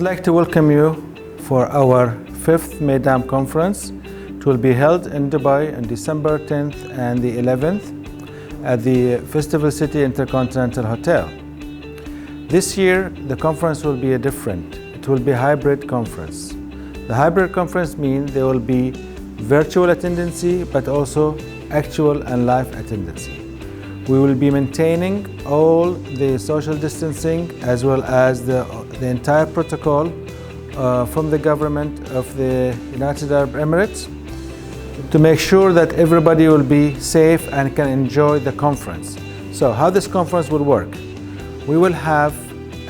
like to welcome you for our 5th MEIDAM conference. It will be held in Dubai on December 10th and the 11th at the Festival City Intercontinental Hotel. This year, the conference will be different. It will be a hybrid conference. The hybrid conference means there will be virtual attendance, but also actual and live attendance. We will be maintaining all the social distancing as well as the entire protocol from the government of the United Arab Emirates to make sure that everybody will be safe and can enjoy the conference. So how this conference will work? We will have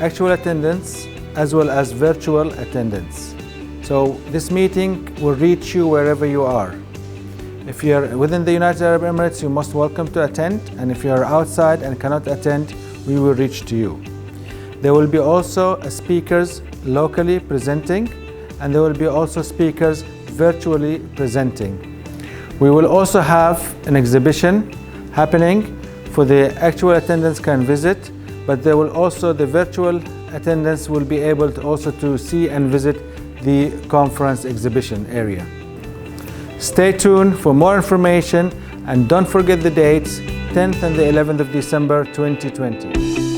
actual attendance as well as virtual attendance. So this meeting will reach you wherever you are. If you are within the United Arab Emirates, you're most welcome to attend, and if you are outside and cannot attend, we will reach to you. There will be also speakers locally presenting, and there will be also speakers virtually presenting. We will also have an exhibition happening for the actual attendance can visit, but there will also the virtual attendance will be able to also to see and visit the conference exhibition area. Stay tuned for more information and don't forget the dates, 10th and the 11th of December 2020.